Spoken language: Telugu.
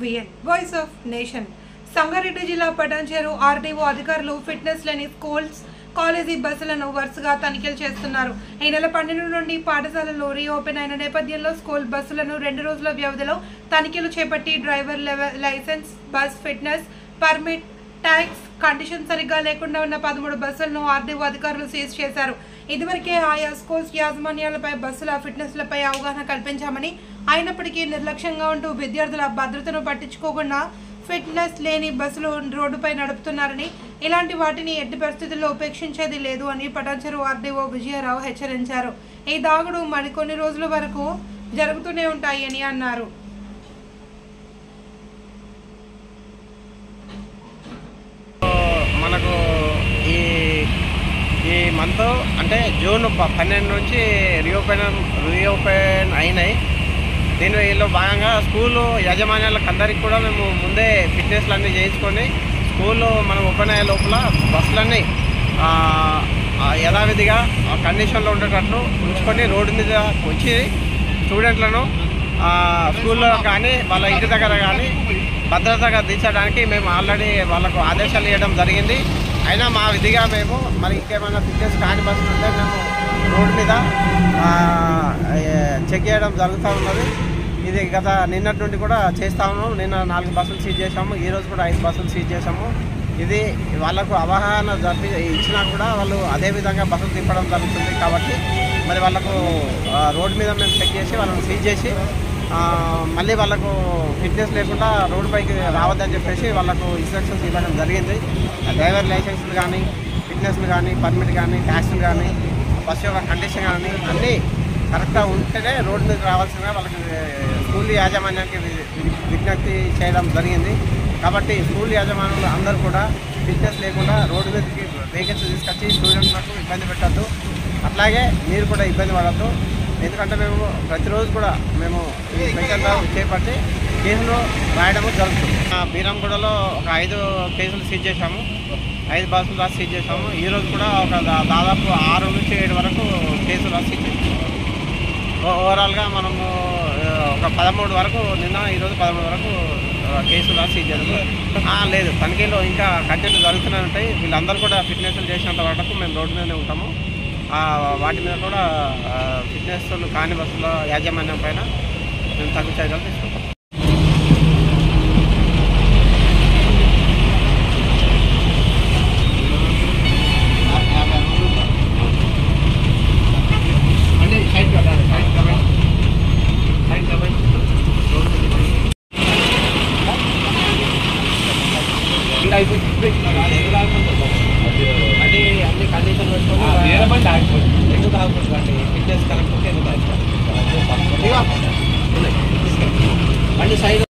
VN voice of nation Sangareddy జిల్లా పటాన్చెరు ఆర్డీఓ అధికారులు ఫిట్నెస్ లేని స్కూల్స్ కాలేజీ బస్సులను వరుసగా తనిఖీలు చేస్తున్నారు. ఈ నెల 12 నుండి పాఠశాలలు రీఓపెన్ అయిన నేపథ్యంలో స్కూల్ బస్సులను 2 రోజుల వ్యవధిలో తనిఖీలు చేపట్టి driver licence, bus fitness, permit, tax condition సరిగ్గా లేకుండా ఉన్న 13 బస్సులను ఆర్డీఓ అధికారులు సీజ్ చేశారు. ఇదివరకే ఆయా స్కూల్స్ యాజమాన్యాలపై బస్సుల ఫిట్నెస్లపై అవగాహన కల్పించామని, అయినప్పటికీ నిర్లక్ష్యంగా ఉంటూ విద్యార్థుల భద్రతను పట్టించుకోకుండా ఫిట్నెస్ లేని బస్సులు రోడ్డుపై నడుపుతున్నారని, ఇలాంటి వాటిని ఎట్టి పరిస్థితుల్లో ఉపేక్షించేది లేదు అని పటాన్చెరు ఆర్డీఓ విజయరావు హెచ్చరించారు. ఈ దాగుడు మరికొన్ని రోజుల వరకు జరుగుతూనే ఉంటాయి అని అన్నారు. మనకు ఈ మంత్ అంటే జూన్ 12 నుంచి రీఓపెన్ అయినాయి. దీనిలో భాగంగా స్కూలు యాజమాన్యాలకు అందరికీ కూడా మేము ముందే ఫిట్నెస్లు అన్నీ చేయించుకొని స్కూలు మనం ఓపెన్ అయ్యే లోపల బస్సులన్నీ యథావిధిగా కండిషన్లో ఉండేటట్లు ఉంచుకొని రోడ్డు మీద వచ్చి స్టూడెంట్లను స్కూల్లో కానీ వాళ్ళ ఇంటి దగ్గర కానీ భద్రతగా దించడానికి మేము ఆల్రెడీ వాళ్ళకు ఆదేశాలు ఇవ్వడం జరిగింది. అయినా మా విధిగా మేము మరి ఇంకేమైనా ఫిట్నెస్ కాని బస్సులు ఉంటే మేము రోడ్డు మీద చెక్ చేయడం జరుగుతూ ఉన్నది. ఇది గత నిన్నటి నుండి కూడా చేస్తూ ఉన్నాము. నిన్న 4 బస్సులు సీజ్ చేసాము, ఈరోజు కూడా 5 బస్సులు సీజ్ చేసాము. ఇది వాళ్ళకు అవగాహన ఇచ్చినా కూడా వాళ్ళు అదేవిధంగా బస్సులు తిప్పడం జరుగుతుంది. కాబట్టి మరి వాళ్ళకు రోడ్డు మీద మేము చెక్ చేసి వాళ్ళని సీజ్ చేసి మళ్ళీ వాళ్ళకు ఫిట్నెస్ లేకుండా రోడ్డు పైకి రావద్దని చెప్పేసి వాళ్ళకు ఇన్స్ట్రక్షన్స్ ఇవ్వడం జరిగింది. డ్రైవర్ లైసెన్స్లు కానీ, ఫిట్నెస్లు కానీ, పర్మిట్ కానీ, ట్యాక్స్లు కానీ, బస్సు యొక్క కండిషన్ కానీ అన్నీ కరెక్ట్గా ఉంటేనే రోడ్డు మీద రావాల్సిందిగా వాళ్ళకి స్కూల్ యాజమాన్యానికి విజ్ఞప్తి చేయడం జరిగింది. కాబట్టి స్కూల్ యాజమాన్యులు అందరూ కూడా ఫిట్నెస్ లేకుండా రోడ్డు మీదకి వెహికల్స్ తీసుకొచ్చి స్టూడెంట్లకు ఇబ్బంది పెట్టద్దు. అట్లాగే మీరు కూడా ఇబ్బంది పడద్దు. ఎందుకంటే మేము ప్రతిరోజు కూడా మేము ఈ స్పెషల్ చేపట్టి కేసులు రాయడము జరుగుతుంది. బీరంగూడలో ఒక 5 కేసులు సీజ్ చేశాము, 5 బస్సులు రాసి సీజ్ చేశాము. ఈరోజు కూడా ఒక దాదాపు 6 నుంచి 7 వరకు కేసులు రాసి సీజ్ చేసాము. ఓవరాల్గా మనము ఒక 13 వరకు నిన్న, ఈరోజు 13 వరకు కేసులు రాసి సీజ్ చేసాము. లేదు, తనిఖీలో ఇంకా కంటిన్యూ జరుగుతూనే ఉంటాయి. వీళ్ళందరూ కూడా ఫిట్నెస్లు చేసినంత వరకు మేము రోడ్డు మీదనే ఉంటాము. వాటి మీద కూడా ఫిట్నెస్ కాని బస్సుల యాజమాన్యం పైన మేము తగ్గు చర్యలు తీసుకుంటాం. అన్ని కండిషన్ పెట్టుకోవాలి, ఎందుకు ఆగుతుంది ఫిట్నెస్ కరెక్ట్ ఉంటే ఎందుకు బండి సైడ్